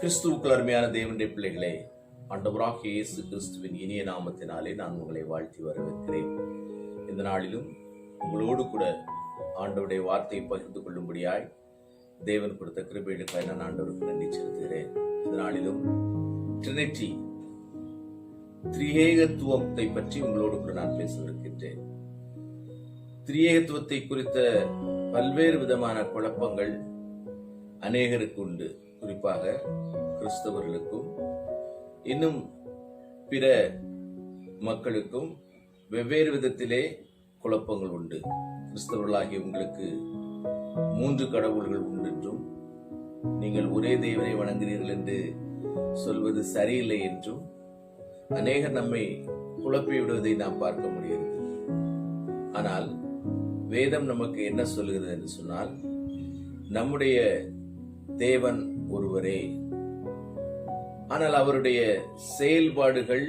கிறிஸ்துவுக்குள் அருமையான தேவனுடைய பிள்ளைகளே, ஆண்டவராகிய இயேசு கிறிஸ்துவின் இனிய நாமத்தினாலே நான் உங்களை வாழ்த்தி வரவேற்கிறேன். இந்த நாளிலும் உங்களோடு கூட ஆண்டவருடைய வார்த்தையை பகிர்ந்து கொள்ளும்படியாய் தேவன் கொடுத்த கிருபைகளுக்காக நான் ஆண்டவருக்கு நன்றி செலுத்துகிறேன். இந்த நாளிலும் ட்ரினிட்டி, திரியேகத்துவத்தை பற்றி உங்களோடு கூட நான் பேசவிருக்கின்றேன். திரியேகத்துவத்தை குறித்த பல்வேறு விதமான குழப்பங்கள் அநேகருக்கு உண்டு. குறிப்பாக கிறிஸ்தவர்களுக்கும் இன்னும் பிற மக்களுக்கும் வெவ்வேறு விதத்திலே குழப்பங்கள் உண்டு. கிறிஸ்தவர்களாகிய உங்களுக்கு 3 கடவுள்கள் உண்டு என்றும், நீங்கள் ஒரே தேவனை வணங்குகிறீர்கள் என்று சொல்வது சரியில்லை என்றும் அநேகர் நம்மை குழப்பி விடுவதை நாம் பார்க்க முடிகிறது. ஆனால் வேதம் நமக்கு என்ன சொல்கிறது என்று சொன்னால், நம்முடைய தேவன் ஒருவரே, ஆனால் அவருடைய செயல்பாடுகள்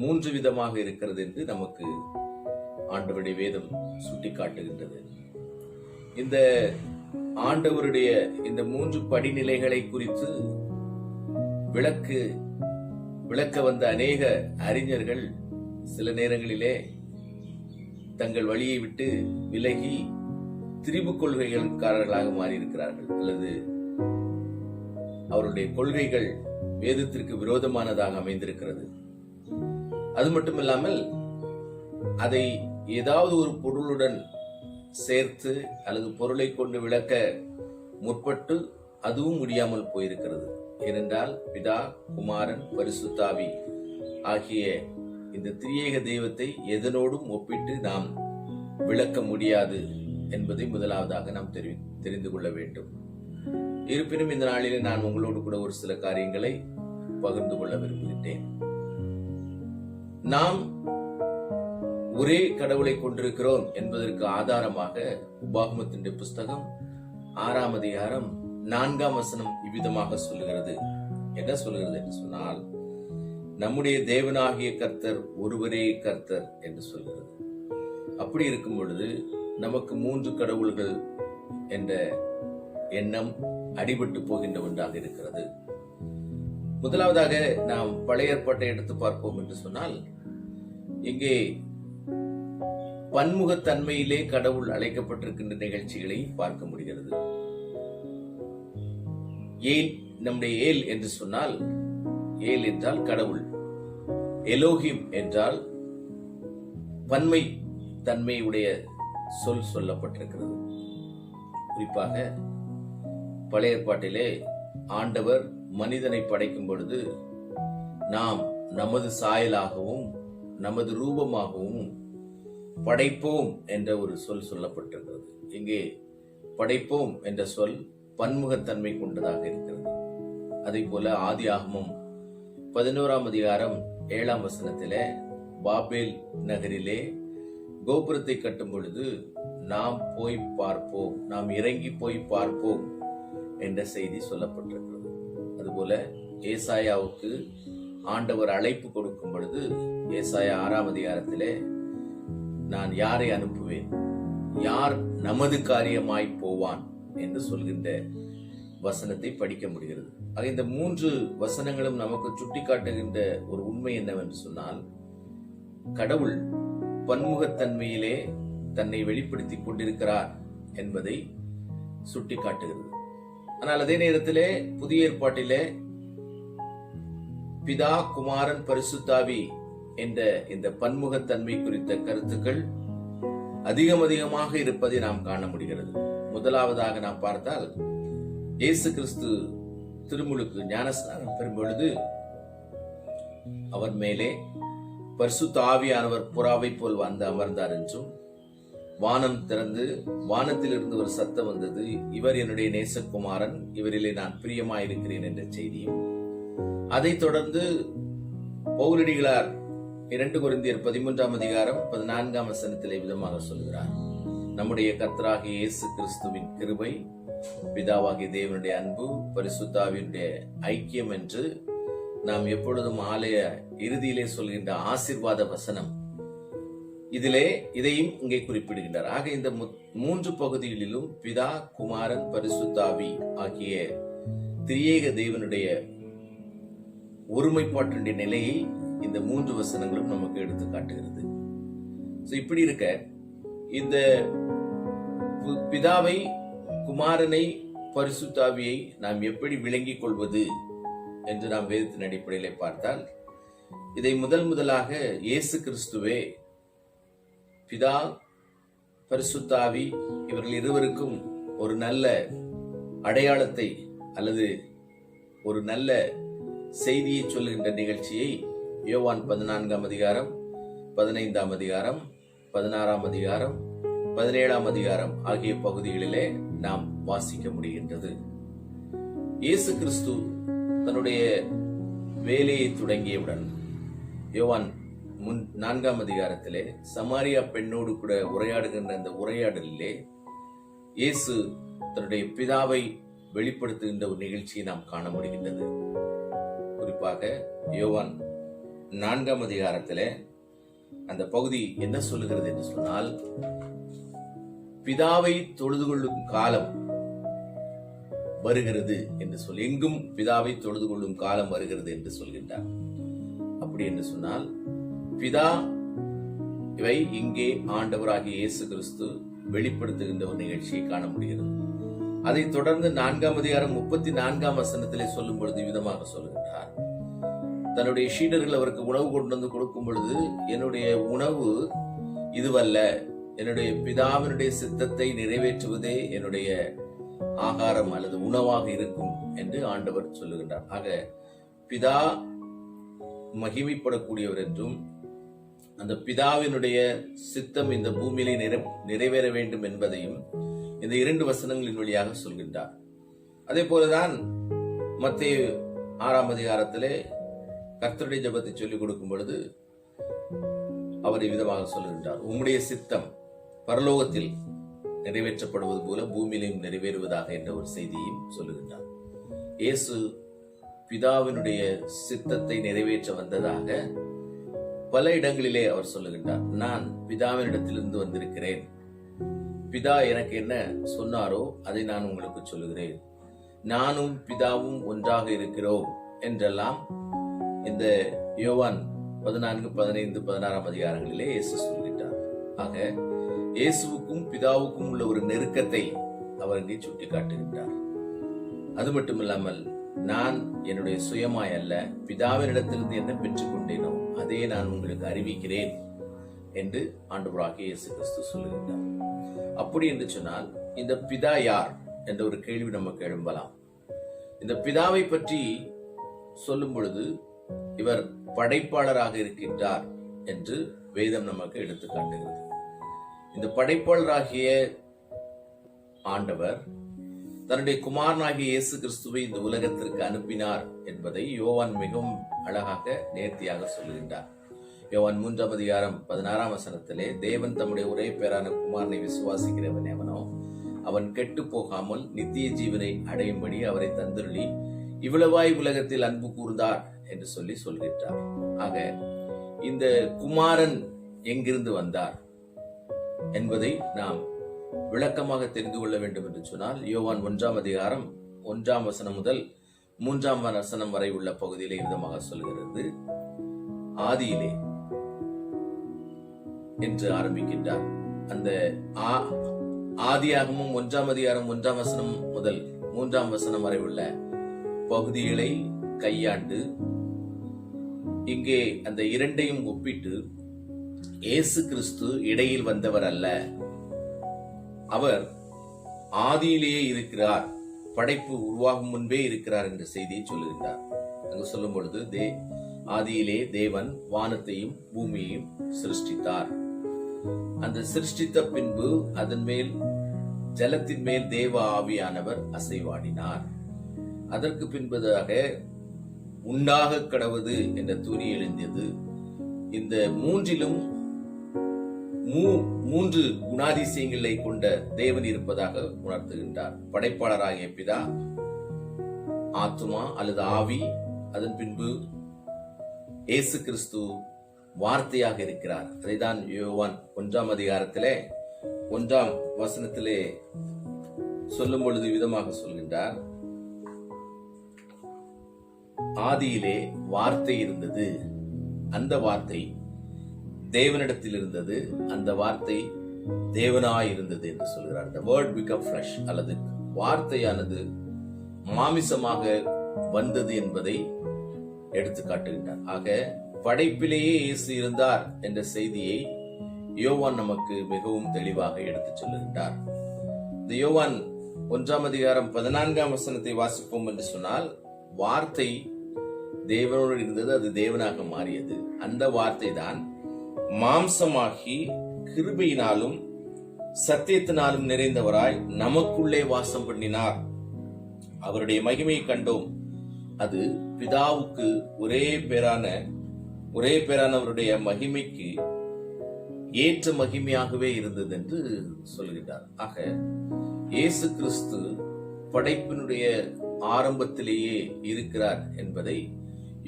3 விதமாக இருக்கிறது என்று நமக்கு ஆண்டவருடைய வேதம் சுட்டிக்காட்டுகின்றது. இந்த ஆண்டவருடைய இந்த 3 படிநிலைகளை குறித்து விளக்க வந்த அநேக அறிஞர்கள் சில நேரங்களிலே தங்கள் வழியை விட்டு விலகி திரிபு கொள்கைகளுக்காரர்களாக மாறியிருக்கிறார்கள், அல்லது அவருடைய கொள்கைகள் வேதத்திற்கு விரோதமானதாக அமைந்திருக்கிறது. அது மட்டுமில்லாமல் அதை ஏதாவது ஒரு பொருளுடன் சேர்த்து அல்லது பொருளை கொண்டு விளக்க முற்பட்டு அதுவும் முடியாமல் போயிருக்கிறது. ஏனென்றால் பிதா, குமாரன், பரிசுத்தாவி ஆகிய இந்த திரியேக தெய்வத்தை எதனோடும் ஒப்பிட்டு நாம் விளக்க முடியாது என்பதை முதலாவதாக நாம் தெரிந்து கொள்ள வேண்டும். இருப்பினும் இந்த நாளிலே நான் உங்களோடு கூட ஒரு சில காரியங்களை பகிர்ந்து கொள்ள விரும்புகின்றேன். நாம் ஒரே கடவுளை கொண்டிருக்கிறோம் என்பதற்கு ஆதாரமாக உபாகமத்தின் புஸ்தகம் 6ஆம் அதிகாரம் 4ஆம் வசனம் இவ்விதமாக சொல்லுகிறது. என்ன சொல்லுகிறது என்று சொன்னால், நம்முடைய தேவனாகிய கர்த்தர் ஒருவரே கர்த்தர் என்று சொல்கிறது. அப்படி இருக்கும் பொழுது நமக்கு 3 கடவுள்கள் என்ற எண்ணம் அடிபட்டு போகின்ற ஒன்றாக இருக்கிறது. முதலாவதாக நாம் பழைய ஏற்பாட்டை எடுத்து பார்ப்போம் என்று சொன்னால், இங்கே பன்முகத்தன்மையிலே கடவுள் அழைக்கப்பட்டிருக்கின்ற நிகழ்ச்சிகளை பார்க்க முடிகிறது. நம்முடைய ஏல் என்று சொன்னால், ஏல் என்றால் கடவுள், எலோஹிம் என்றால் பன்மை தன்மையுடைய சொல் சொல்லப்பட்டிருக்கிறது. குறிப்பாக பழைய ஏற்பாட்டிலே ஆண்டவர் மனிதனை படைக்கும் பொழுது நாம் நமது சாயலாகவும் நமது ரூபமாகவும் படைப்போம் என்ற ஒரு சொல் சொல்லப்பட்டிருக்கிறது. இங்கே படைப்போம் என்ற சொல் பன்முகத்தன்மை கொண்டதாக இருக்கிறது. அதே போல ஆதியாகமம் 11ஆம் அதிகாரம் 7ஆம் வசனத்திலே பாபேல் நகரிலே கோபுரத்தை கட்டும் பொழுது நாம் போய் பார்ப்போம், நாம் இறங்கி போய் பார்ப்போம் என்ற செய்தி சொல்லப்பட்டிருக்கிறது. அதுபோல ஏசாயாவுக்கு ஆண்டவர் அழைப்பு கொடுக்கும் பொழுது ஏசாயா 6ஆம் அதிகாரத்திலே நான் யாரை அனுப்புவேன், யார் நமது காரியமாய் போவான் என்று சொல்கின்ற வசனத்தை படிக்க முடிகிறது. ஆக இந்த 3 வசனங்களும் நமக்கு சுட்டிக்காட்டுகின்ற ஒரு உண்மை என்னவென்று சொன்னால், கடவுள் பன்முகத்தன்மையிலே தன்னை வெளிப்படுத்திக் கொண்டிருக்கிறார் என்பதை சுட்டிக்காட்டுகிறது. ஆனால் அதே நேரத்திலே புதிய ஏற்பாட்டிலே பிதா, குமாரன், பரிசுத்தாவி என்ற இந்த பன்முகத்தன்மை குறித்த கருத்துக்கள் அதிகமாக இருப்பதை நாம் காண முடிகிறது. முதலாவதாக நாம் பார்த்தால், இயேசு கிறிஸ்து திருமுழுக்கு ஞானஸ்நானம் பெறும் பொழுது அவர் மேலே பரிசுத்த ஆவியானவர் புறாவை போல் வந்து அமர்ந்தார் என்றும், வானம் திறந்து வானத்திலிருந்து ஒரு சத்தம் வந்தது, இவர் என்னுடைய நேசகுமாரன், இவரிலே நான் பிரியமாயிருக்கிறேன் என்ற செய்தியும், அதைத் தொடர்ந்து பவுலடிகளார் 2 கொரிந்தியர் 13ஆம் அதிகாரம் 14ஆம் வசனத்திலே விதமாக சொல்கிறார், நம்முடைய கர்த்தராகிய இயேசு கிறிஸ்துவின் கிருபை, பிதாவாகிய தேவனுடைய அன்பு, பரிசுத்தாவினுடைய ஐக்கியம் என்று நாம் எப்பொழுதும் ஆலய இறுதியிலே சொல்கின்ற ஆசீர்வாத வசனம், இதையும் இங்கே குறிப்பிடுகின்றார். ஆக இந்த 3 பகுதிகளிலும் பிதா, குமாரன், பரிசுத்தாவி ஆகிய திரியேக தேவனுடைய ஒருமைப்பாட்டினுடைய நிலையை இந்த 3 வசனங்களும் நமக்கு எடுத்து காட்டுகிறது. இப்படி இருக்க இந்த பிதாவை, குமாரனை, பரிசுத்தாவியை நாம் எப்படி விளங்கிக் கொள்வது என்று நாம் வேதத்தின் அடிப்படையிலே பார்த்தால், இதை முதலாக இயேசு கிறிஸ்துவே பிதா, பரிசுத்தாவி இவர்கள் இருவருக்கும் ஒரு நல்ல அடையாளத்தை அல்லது ஒரு நல்ல செய்தியை சொல்லுகின்ற நிகழ்ச்சியை யோவான் 14ஆம் அதிகாரம், 15ஆம் அதிகாரம், 16ஆம் அதிகாரம், 17ஆம் அதிகாரம் ஆகிய பகுதிகளிலே நாம் வாசிக்க முடிகின்றது. இயேசு கிறிஸ்து தன்னுடைய வேலையை தொடங்கியவுடன் யோவான் 4ஆம் அதிகாரத்திலே சமாரியா பெண்ணோடு கூட உரையாடுகின்ற அந்த உரையாடலிலே இயேசு தன்னுடைய பிதாவை வெளிப்படுத்துகின்ற ஒரு நிகழ்ச்சியை நாம் காண முடிகின்றது. குறிப்பாக யோவான் 4ஆம் அதிகாரத்திலே அந்த பகுதி என்ன சொல்லுகிறது என்று சொன்னால், பிதாவை தொழுது கொள்ளும் காலம் வருகிறது என்று சொல்லி, எங்கும் பிதாவை தொழுது கொள்ளும் காலம் வருகிறது என்று சொல்கின்றார். அப்படி என்று சொன்னால் பிதா இவை இங்கே ஆண்டவராகிய இயேசு கிறிஸ்து வெளிப்படுத்துகின்ற ஒரு நிகழ்ச்சியை காண முடிகிறது. அதைத் தொடர்ந்து 4ஆம் அதிகாரம் 34ஆம் வசனத்திலே சொல்லும் பொழுது விதமாக சொல்கின்றார், தன்னுடைய சீடர்கள் அவருக்கு உணவு கொண்டு வந்து கொடுக்கும் பொழுது, என்னுடைய உணவு இதுவல்ல, என்னுடைய பிதாவினுடைய சித்தத்தை நிறைவேற்றுவதே என்னுடைய ஆகாரம் அல்லது உணவாக இருக்கும் என்று ஆண்டவர் சொல்லுகின்றார். ஆக பிதா மகிமைப்படக்கூடியவர் என்றும் அந்த பிதாவினுடைய சித்தம் இந்த பூமியிலே நிறைவேற வேண்டும் என்பதையும் இந்த 2 வசனங்களின் வழியாக சொல்கின்றார். அதே போலதான் மத்தேயு 6ஆம் அதிகாரத்திலே கர்த்தருடைய ஜெபத்தை சொல்லிக் கொடுக்கும் பொழுது அவர் விதமாக சொல்கின்றார், உம்முடைய சித்தம் பரலோகத்தில் நிறைவேற்றப்படுவது போல பூமியிலும் நிறைவேறுவதாக என்ற ஒரு செய்தியையும் சொல்லுகின்றார். இயேசு பிதாவினுடைய சித்தத்தை நிறைவேற்ற வந்ததாக பல இடங்களிலே அவர் சொல்லுகின்றார். நான் பிதாவினிடத்திலிருந்து வந்திருக்கிறேன், பிதா எனக்கு என்ன சொன்னாரோ அதை நான் உங்களுக்கு சொல்லுகிறேன், நானும் பிதாவும் ஒன்றாக இருக்கிறோம் என்றெல்லாம் இந்த யோவான் 14, 15, 16ஆம் அதிகாரங்களிலே இயேசு சொல்கின்றார். ஆக இயேசுவுக்கும் பிதாவுக்கும் உள்ள ஒரு நெருக்கத்தை அவர் இங்கே சுட்டி காட்டுகின்றார். அது மட்டுமில்லாமல், நான் என்னுடைய சுயமாய் அல்ல, பிதாவினிடத்திலிருந்து என்ன பெற்றுக் கொண்டேனோ அதே நான் உங்களுக்கு அறிவிக்கிறேன் என்று ஆண்டவராகிய இயேசு கிறிஸ்து சொல்லுகின்றார். அப்படி என்று சொன்னால் இந்த பிதா யார் என்ற ஒரு கேள்வி நமக்கு எழும்பலாம். இந்த பிதாவை பற்றி சொல்லும் பொழுது இவர் படைப்பாளராக இருக்கின்றார் என்று வேதம் நமக்கு எடுத்து காட்டுகிறது. இந்த படைப்பாளராகிய ஆண்டவர் தன்னுடைய குமாரனாகிய இயேசு கிறிஸ்துவை இந்த உலகத்திற்கு அனுப்பினார் என்பதை யோவான் மிகவும் அழகாக நேர்த்தியாக சொல்லுகின்றார். யோவான் 3ஆம் அதிகாரம் 16ஆம் வசனத்திலே, தேவன் தம்முடைய ஒரே பேரான குமாரனை விசுவாசிக்கிறவன் எவனோ அவன் கெட்டு போகாமல் நித்திய ஜீவனை அடையும்படி அவரை தந்தருளி இவ்வளவாய் உலகத்தில் அன்பு கூர்ந்தார் என்று சொல்கின்றார். ஆக இந்த குமாரன் எங்கிருந்து வந்தார் என்பதை நாம் விளக்கமாக தெரிந்து கொள்ள வேண்டும் என்று சொன்னால், யோவான் 1ஆம் அதிகாரம் 1ஆம் வசனம் முதல் 3ஆம் வசனம் வரை உள்ள பகுதியிலே விதமாக சொல்கிறது. ஆதியிலே என்று ஆரம்பிக்கின்றார். அந்த ஆதியாகமும் 1ஆம் அதிகாரம் 1ஆம் வசனம் முதல் 3ஆம் வசனம் வரை உள்ள பகுதிகளை கையாண்டு இங்கே அந்த இரண்டையும் ஒப்பிட்டு, இயேசு கிறிஸ்து இடையில் வந்தவர் அல்ல, அவர் ஆதியிலேயே இருக்கிறார், படைப்பு உருவாகும் முன்பே இருக்கிறார் என்ற செய்தியை சொல்லுகின்றார். அங்கு சொல்லும் பொழுது, ஆதியிலே தேவன் வானத்தையும் பூமியையும் சிருஷ்டித்தார். அந்த சிருஷ்டித்த பின்பு அதன் மேல் ஜலத்தின் மேல் தேவ ஆவியானவர் அசைவாடினார். அதற்கு பின்பதாக உண்டாக கடவுது என்ற துணி எழுந்தது. இந்த மூன்றிலும் 3 குணாதிசயங்களை கொண்ட தேவன் இருப்பதாக உணர்த்துகின்றார். படைப்பாளராகிய பிதா, ஆத்துமா அல்லது ஆவி, அதன் பின்பு இயேசு கிறிஸ்து வார்த்தையாக இருக்கிறார். அதைதான் யோவான் 1ஆம் அதிகாரத்திலே 1ஆம் வசனத்திலே சொல்லும் பொழுது விதமாக சொல்கின்றார். ஆதியிலே வார்த்தை இருந்தது, அந்த வார்த்தை தேவனிடத்தில் இருந்தது, அந்த வார்த்தை தேவனாய் இருந்தது என்று சொல்கிறார். The word became flesh, அல்லது வார்த்தையானது மாமிசமாக வந்தது என்பதை எடுத்து காட்டுகின்றார். ஆக படைப்பிலேயே இயேசு இருந்தார் என்ற செய்தியை யோவான் நமக்கு மிகவும் தெளிவாக எடுத்துச் சொல்லுகின்றார். இந்த யோவான் 1:14 வாசிப்போம் என்று சொன்னால், வார்த்தை தேவனோடு இருந்தது, அது தேவனாக மாறியது. அந்த வார்த்தை தான் மாம்சமாகி கிருபையினாலும் சத்தியத்தினாலும் நிறைந்தவராய் நமக்குள்ளே வாசம் பண்ணினார். அவருடைய மகிமையை கண்டோம். அது பிதாவுக்கு ஒரே பேரானவருடைய மகிமைக்கு ஏற்ற மகிமையாகவே இருந்தது என்று சொல்கிறார். ஆக இயேசு கிறிஸ்து படைப்பினுடைய ஆரம்பத்திலேயே இருக்கிறார் என்பதை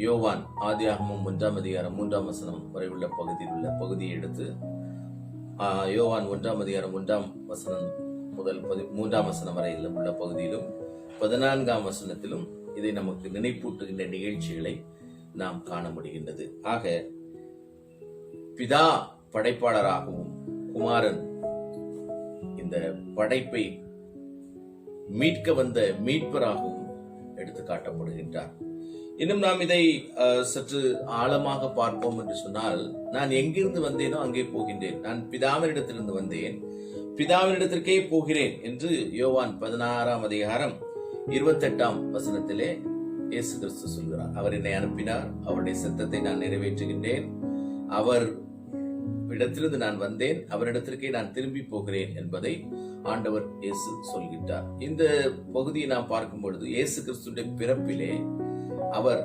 யோவான் ஆதியாகமம் 1:3 வரை உள்ள பகுதியை எடுத்து யோவான் 1:1 முதல் 3 வரை உள்ள பகுதியிலும் 14 இதை நமக்கு நினைப்பூட்டுகின்ற நிகழ்ச்சிகளை நாம் காண முடிகின்றது. ஆக பிதா படைப்பாளராகவும் குமாரன் இந்த படைப்பை மீட்க வந்த மீட்பராகவும் எடுத்து காட்டப்படுகின்றார். இன்னும் நாம் இதை சற்று ஆழமாக பார்ப்போம் என்று சொன்னால், நான் எங்கிருந்து வந்தேனோ அங்கே போகின்றேன், நான் பிதாவினிடத்திலிருந்து வந்தேன், பிதாவினிடத்திற்கே போகிறேன் என்று யோவான் 16:28 இயேசு கிறிஸ்து சொல்கிறார். அவர் என்னை அனுப்பினார், அவருடைய சித்தத்தை நான் நிறைவேற்றுகின்றேன், அவர் இடத்திலிருந்து நான் வந்தேன், அவரிடத்திற்கே நான் திரும்பி போகிறேன் என்பதை ஆண்டவர் இயேசு சொல்கின்றார். இந்த பகுதியை நாம் பார்க்கும் பொழுது, இயேசு கிறிஸ்துடைய பிறப்பிலே அவர்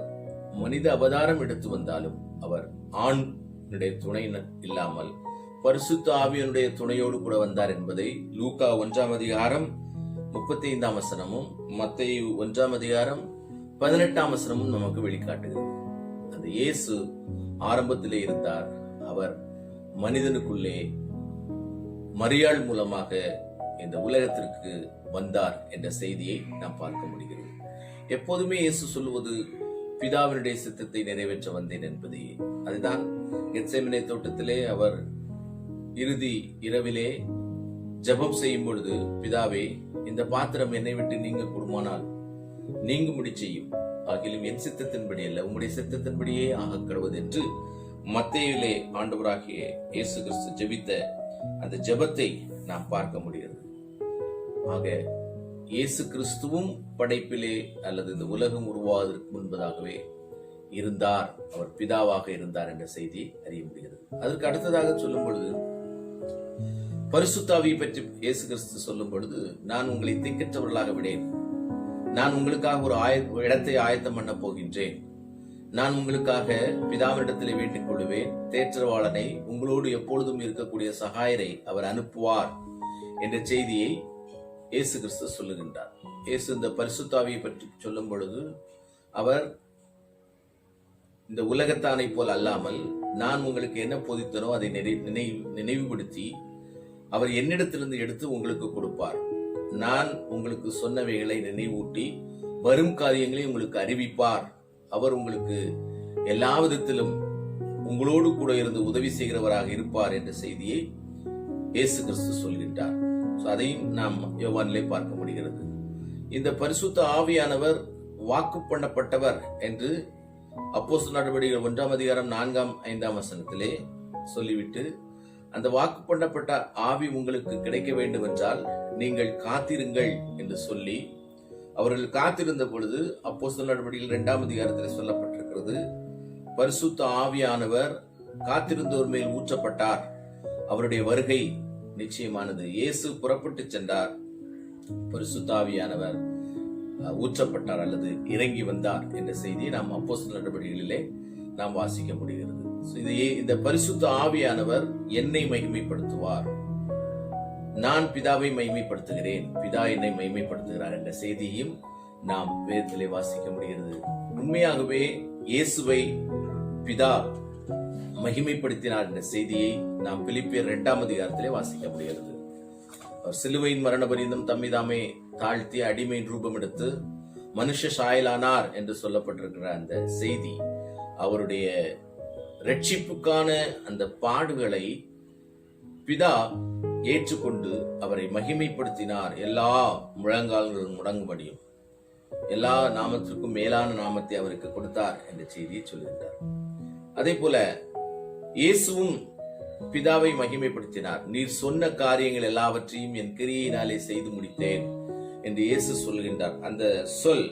மனித அவதாரம் எடுத்து வந்தாலும் அவர் ஆணுடைய துணை இல்லாமல் பரிசுத்த ஆவியனுடைய துணையோடு கூட வந்தார் என்பதை லூக்கா 1:35 மத்தேயு 1:18 நமக்கு வெளிக்காட்டுகிறது. அந்த இயேசு ஆரம்பத்திலே இருந்தார், அவர் மனிதனுக்குள்ளே மரியாள் மூலமாக இந்த உலகத்திற்கு வந்தார் என்ற செய்தியை நாம் பார்க்க முடிகிறது. எப்போதுமே இயேசு சொல்லுவது பிதாவினுடைய சித்தத்தை நிறைவேற்ற வந்தேன் என்பதையே. அதுதான் கெத்செமனே தோட்டத்திலே அவர் இறுதி இரவிலே ஜெபம் செய்யும் பொழுது, பிதாவே, இந்த பாத்திரம் என்னை விட்டு நீங்க கூடுமானால் நீங்கும்படி செய்யும், ஆகிலும் என் சித்தத்தின்படி அல்ல உம்முடைய சித்தத்தின்படியே ஆக கடவுது என்று மத்தேயுவிலே ஆண்டவராகிய இயேசு கிறிஸ்து ஜெபித்த அந்த ஜெபத்தை நாம் பார்க்க முடிகிறது. ஆக இயேசு கிறிஸ்துவும் படைப்பிலே அல்லது இந்த உலகம் உருவாவதற்கு முன்பதாகவே இருந்தார், அவர் பிதாவாக இருந்தார் என்ற செய்தி அறிய முடிகிறது. அதற்கு அடுத்ததாக சொல்லும் பொழுது, பரிசுத்தாவியை பற்றி இயேசு கிறிஸ்து சொல்லும் பொழுது, நான் உங்களை திக்கற்றவர்களாக விடேன், நான் உங்களுக்காக ஒரு இடத்தை ஆயத்தம் பண்ண போகின்றேன், நான் உங்களுக்காக பிதாவினிடத்திலே வேண்டிக் கொள்ளுவேன், தேற்றவாளனை, உங்களோடு எப்பொழுதும் இருக்கக்கூடிய சகாயரை அவர் அனுப்புவார் என்ற செய்தியை இயேசு கிறிஸ்து சொல்லுகின்றார். இயேசு இந்த பரிசுத்தாவியை பற்றி சொல்லும் பொழுது, அவர் இந்த உலகத்தானை போல் அல்லாமல் நான் உங்களுக்கு என்ன போதித்தனோ அதை நினைவுபடுத்தி அவர் என்னிடத்திலிருந்து எடுத்து உங்களுக்கு கொடுப்பார், நான் உங்களுக்கு சொன்னவைகளை நினைவூட்டி வரும் காரியங்களை உங்களுக்கு அறிவிப்பார், அவர் உங்களுக்கு எல்லா விதத்திலும் உங்களோடு கூட இருந்து உதவி செய்கிறவராக இருப்பார் என்ற செய்தியை இயேசு கிறிஸ்து சொல்கின்றார். அதையும் நாம் யோவானிலே பார்க்க முடிகிறது. இந்த பரிசுத்த ஆவியானவர் வாக்கு பண்ணப்பட்டவர் என்று அப்போஸ்தலர் நடவடிக்கைகள் 1:4-5 சொல்லிவிட்டு, அந்த வாக்கு பண்ணப்பட்ட ஆவி உங்களுக்கு கிடைக்க வேண்டும் என்றால் நீங்கள் காத்திருங்கள் என்று சொல்லி, அவர்கள் காத்திருந்த பொழுது அப்போஸ்தலர் நடவடிக்கைகள் 2 சொல்லப்பட்டிருக்கிறது, பரிசுத்த ஆவியானவர் காத்திருந்தோர் மேல் ஊற்றப்பட்டார், அவருடைய வருகை நிச்சயமானது. இயேசு புறப்பட்டு சென்றார், பரிசுத்த ஆவியானவர் ஊற்றப்பட்டார் அல்லது இறங்கி வந்தார் என்ற செய்தியை நாம் அப்போஸ்தலர் நடவடிக்கைகளிலே நாம் வாசிக்க முடிகிறது. இந்த பரிசுத்த ஆவியானவர் என்னை மகிமைப்படுத்துவார், நான் பிதாவை மகிமைப்படுத்துகிறேன், பிதா என்னை மகிமைப்படுத்துகிறார் என்ற செய்தியும் நாம் வேதத்திலே வாசிக்க முடிகிறது. உண்மையாகவே இயேசுவை பிதா மகிமைப்படுத்தினார் என்ற செய்தியை நாம் பிலிப்பியர் 2 வாசிக்க முடிகிறது. அவர் சிலுவையின் மரண பரியந்தம் தம்மிதாமே தாழ்த்தி அடிமையின் ரூபம் எடுத்து மனுஷ சாயலானார் என்று சொல்லப்பட்டிருக்கிற அந்த செய்தி, அவருடைய ரட்சிப்புக்கான அந்த பாடுகளை பிதா ஏற்றுக்கொண்டு அவரை மகிமைப்படுத்தினார். எல்லா முழங்கால்களும் முடங்கும்படியும் எல்லா நாமத்திற்கும் மேலான நாமத்தை அவருக்கு கொடுத்தார் என்ற செய்தியை சொல்லுகின்றார். அதே போல இயேசுவும் பிதாவை மகிமைப்படுத்தினார். நீர் சொன்ன காரியங்கள் எல்லாவற்றையும் என் கிரியையினாலே செய்து முடித்தேன் என்று இயேசு சொல்கின்றார். அந்த சொல்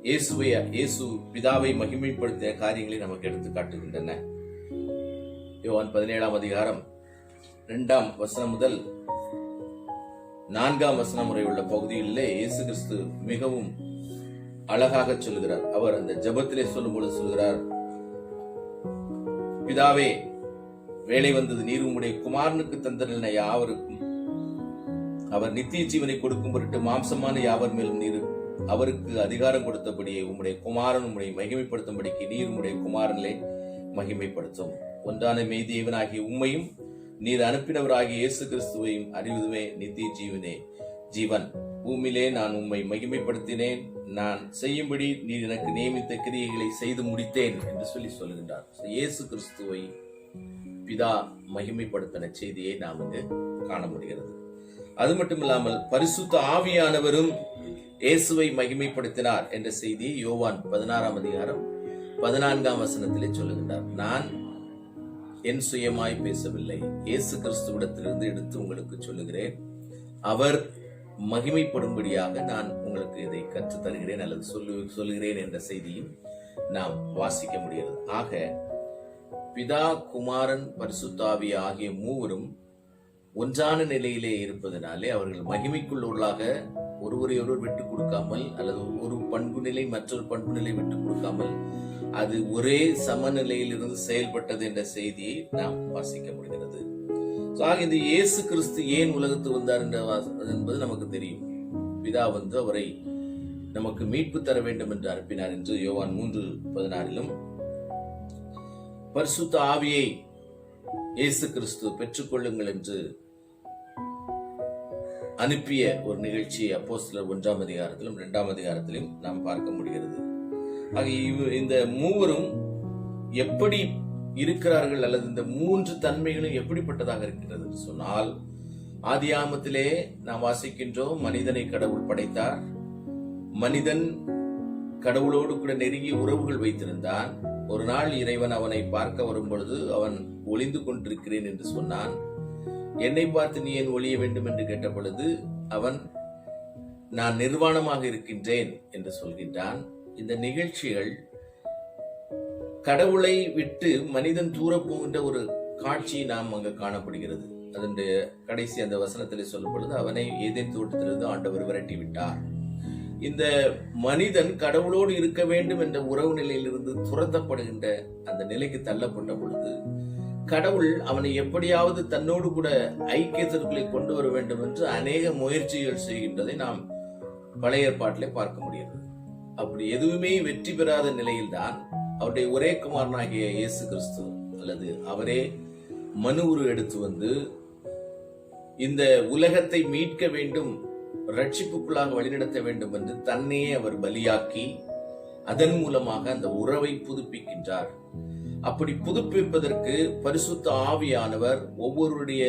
இயேசு பிதாவை மகிமைப்படுத்திய காரியங்களை நமக்கு எடுத்து காட்டுகின்றன. யோவான் 17ஆம் அதிகாரம் 2ஆம் வசனம் முதல் 4ஆம் வசனம் வரை உள்ள பகுதிகளிலே இயேசு கிறிஸ்து மிகவும் அழகாக சொல்லுகிறார். அவர் அந்த ஜெபத்திலே சொல்லும் பொழுது சொல்கிறார், பிதாவே, வேலை வந்தது, நீர் உம்முடைய குமாரனுக்கு தந்தன யாவருக்கும் அவர் நித்திய ஜீவனை கொடுக்கும் பொருட்டு மாம்சமான யாவர் மேலும் நீர் அவருக்கு அதிகாரம் கொடுத்தபடியே உம்முடைய குமாரன் உம்முடைய மகிமைப்படுத்தும்படிக்கு நீர் உம்முடைய குமாரனிலே மகிமைப்படுத்தும். ஒன்றான மெய்தேவனாகிய உம்மையும் நீர் அனுப்பினவராகிய இயேசு கிறிஸ்துவையும் அறிவதுமே நித்திய ஜீவன். பூமியிலே நான் உம்மை மகிமைப்படுத்தினேன், நான் செய்யும்படி நீர் எனக்கு நியமித்த கிரியைகளை செய்து முடித்தேன் என்று சொல்லுகின்றார். இயேசு கிறிஸ்துவை பிதா மகிமைப்படுத்தின செய்தியை நாம் இங்கு காண முடிகிறது. அது மட்டுமில்லாமல் பரிசுத்த ஆவியானவரும் இயேசுவை மகிமைப்படுத்தினார் என்ற செய்தியை யோவான் 16ஆம் அதிகாரம் 14ஆம் வசனத்திலே சொல்லுகின்றார். நான் என் சுயமாய் பேசவில்லை, இயேசு கிறிஸ்துவிடத்திலிருந்து எடுத்து உங்களுக்கு சொல்லுகிறேன். அவர் மகிமைப்படும்படியாக நான் உங்களுக்கு இதை கற்றுத் தருகிறேன் அல்லது சொல்லுகிறேன் என்ற செய்தியும் நாம் வாசிக்க முடிகிறது. ஆக பிதா, குமாரன், பரிசுத்தாவி ஆகிய மூவரும் ஒன்றான நிலையிலே இருப்பதனாலே அவர்கள் மகிமைக்குள்ளவர்களாக ஒருவரையொருவர் விட்டுக் கொடுக்காமல் அல்லது ஒரு பண்பு நிலை மற்றொரு பண்பு நிலை விட்டுக் கொடுக்காமல் அது ஒரே சமநிலையிலிருந்து செயல்பட்டது என்ற செய்தியை நாம் வாசிக்க முடிகிறது. இந்த இயேசு கிறிஸ்து ஏன் உலகத்து வந்தார் என்பது நமக்கு தெரியும். பிதா அவரை நமக்கு மீட்பு தர வேண்டும் என்று அனுப்பினார் என்று யோவான் 3:16 பரிசுத்த ஆவியை இயேசு கிறிஸ்து பெற்றுக்கொள்ளுங்கள் என்று அனுப்பிய ஒரு நிகழ்ச்சி அப்போஸ்தலர் 1ஆம் அதிகாரத்திலும் 2ஆம் அதிகாரத்திலும் நாம் பார்க்க முடிகிறது. இந்த மூவரும் எப்படி இருக்கிறார்கள் அல்லது இந்த மூன்று தன்மைகளும் எப்படிப்பட்டதாக இருக்கிறது என்று சொன்னால், ஆதியாகமத்திலே நாம் வாசிக்கின்றோம், மனிதனை கடவுள் படைத்தார். மனிதன் கடவுளோடு கூட நெருங்கிய உறவுகள் வைத்திருந்தான். ஒரு நாள் இறைவன் அவனை பார்க்க வரும் பொழுது அவன் ஒளிந்து கொண்டிருக்கிறேன் என்று சொன்னான். என்னை பார்த்து நீ ஏன் ஒளிய வேண்டும் என்று கேட்ட பொழுது அவன் நான் நிர்வாணமாக இருக்கின்றேன் என்று சொல்கின்றான். இந்த நிகழ்ச்சிகள் கடவுளை விட்டு மனிதன் தூர போகின்ற ஒரு காட்சி நாம் அங்கு காணப்படுகிறது. அதனுடைய கடைசி அந்த வசனத்திலே சொல்லும் பொழுது அவனை ஏதேன் தோட்டத்திலிருந்து ஆண்டவர் விரட்டி விட்டார். இந்த மனிதன் கடவுளோடு இருக்க வேண்டும் என்ற உறவு நிலையிலிருந்து துரத்தப்படுகின்ற அந்த நிலைக்கு தள்ளப்பட்ட பொழுது கடவுள் அவனை எப்படியாவது தன்னோடு கூட ஐக்கியத்திற்குள்ளே கொண்டு வர வேண்டும் என்று அநேக முயற்சிகள் செய்கின்றதை நாம் பழைய ஏற்பாட்டிலே பார்க்க முடிகிறது. அப்படி எதுவுமே வெற்றி பெறாத நிலையில்தான் அவருடைய ஒரே குமாரனாகிய இயேசு கிறிஸ்து அல்லது அவரே மனு உரு எடுத்து வந்து இந்த உலகத்தை மீட்க வேண்டும், ரட்சிப்புக்குள்ளாக வழிநடத்த வேண்டும் என்று தன்னையே அவர் பலியாக்கி அதன் மூலமாக அந்த உறவை புதுப்பிக்கின்றார். அப்படி புதுப்பிப்பதற்கு பரிசுத்த ஆவியானவர் ஒவ்வொருடைய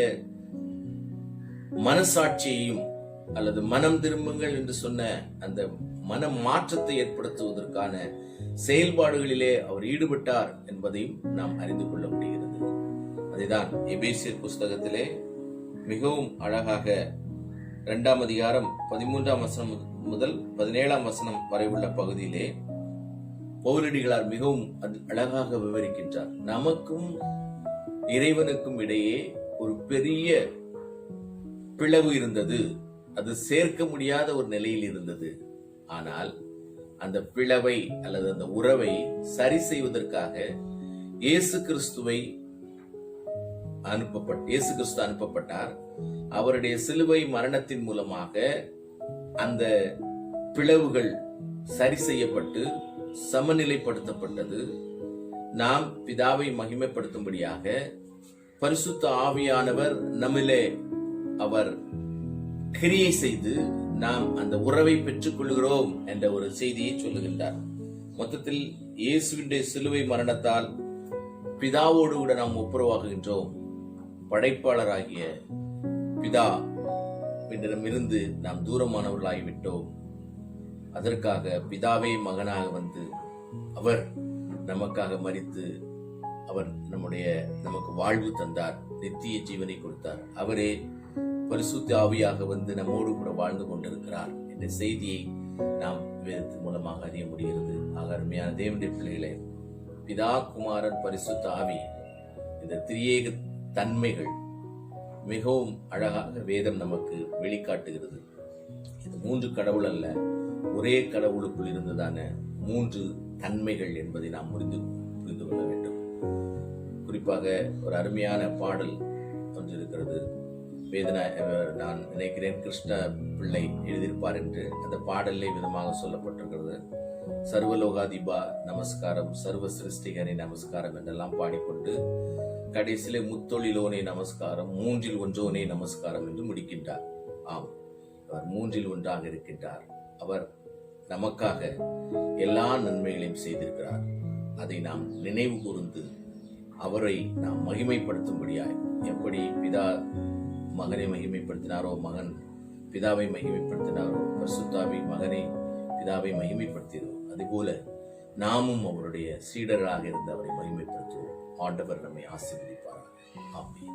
மனசாட்சியையும் அல்லது மனம் திரும்புங்கள் என்று சொன்ன அந்த மன மாற்றத்தை ஏற்படுத்துவதற்கான செயல்பாடுகளிலே அவர் ஈடுபட்டார் என்பதையும் நாம் அறிந்து கொள்ள முடிகிறது. அதைதான் எபேசியர் புஸ்தகத்திலே மிகவும் அழகாக 2ஆம் அதிகாரம் 13ஆம் வசனம் முதல் 17ஆம் வசனம் வரை உள்ள பகுதியிலே பவுலடிகளார் மிகவும் அழகாக விவரிக்கின்றார். நமக்கும் இறைவனுக்கும் இடையே ஒரு பெரிய பிளவு இருந்தது, அது சேர்க்க முடியாத ஒரு நிலையில் இருந்தது. ஆனால் அந்த பிளவை அல்லது அந்த உறவை சரி செய்வதற்காக இயேசு கிறிஸ்து அனுப்பப்பட்டார். அவருடைய சிலுவை மரணத்தின் மூலமாக அந்த பிளவுகள் சரி செய்யப்பட்டு சமநிலைப்படுத்தப்பட்டது. நாம் பிதாவை மகிமைப்படுத்தும்படியாக பரிசுத்த ஆவியானவர் நம்மிலே அவர் கிரியை செய்து நாம் அந்த உறவை பெற்றுக் கொள்கிறோம் என்ற ஒரு செய்தியை சொல்லுகின்றார். மொத்தத்தில் இயேசுவினுடைய சிலுவை மரணத்தால் பிதாவோடு கூட நாம் ஒப்புரவாகுகின்றோம். படைப்பாளராகிய பிதா இருந்து நாம் தூரமானவர்களாகிவிட்டோம். அதற்காக பிதாவே மகனாக வந்து அவர் நமக்காக மரித்து அவர் நமக்கு வாழ்வு தந்தார், நித்திய ஜீவனை கொடுத்தார். அவரே பரிசுத்த ஆவியாக வந்து நம்மோடு கூட வாழ்ந்து கொண்டிருக்கிறார் என்ற செய்தியை நாம் வேதத்தின் மூலமாக அறிய முடிகிறது. ஆக அருமையான தேவனுடைய பிள்ளைகளே, பிதா, குமாரன், பரிசுத்த ஆவி, இந்த திரியேக தன்மைகள் மிகவும் அழகாக வேதம் நமக்கு வெளிக்காட்டுகிறது. இது 3 கடவுள் அல்ல, ஒரே கடவுளுக்குள் இருந்ததான 3 தன்மைகள் என்பதை நாம் புரிந்து கொள்ள வேண்டும். குறிப்பாக ஒரு அருமையான பாடல் ஒன்று இருக்கிறது. நான் நினைக்கிறேன் கிருஷ்ண பிள்ளை எழுதியிருப்பார் என்று. அந்த பாடலே விதமாக சொல்லப்பட்டிருக்கிறது. சர்வலோகாதிபா நமஸ்காரம், சர்வ சிருஷ்டிகரை நமஸ்காரம் என்றெல்லாம் பாடிக்கொண்டு கடைசியிலே முத்தொழிலோனே நமஸ்காரம், 3இல் ஒன்றோனே நமஸ்காரம் என்று முடிக்கின்றார். ஆம், அவர் 3இல் ஒன்றாக இருக்கின்றார். அவர் நமக்காக எல்லா நன்மைகளையும் செய்திருக்கிறார். அதை நாம் நினைவு கூர்ந்து அவரை நாம் மகிமைப்படுத்தும்படியாய், எப்படி பிதா மகனை மகிமைப்படுத்தினாரோ, மகன் பிதாவை மகிமைப்படுத்தினாரோ, பரிசுத்தாவி மகனை பிதாவை மகிமைப்படுத்தினோம், அதுபோல நாமும் அவருடைய சீடராக இருந்து அவரை மகிமைப்படுத்துவோம். ஆண்டவர் நம்மை ஆசீர்வதிப்பாராக. ஆமென்.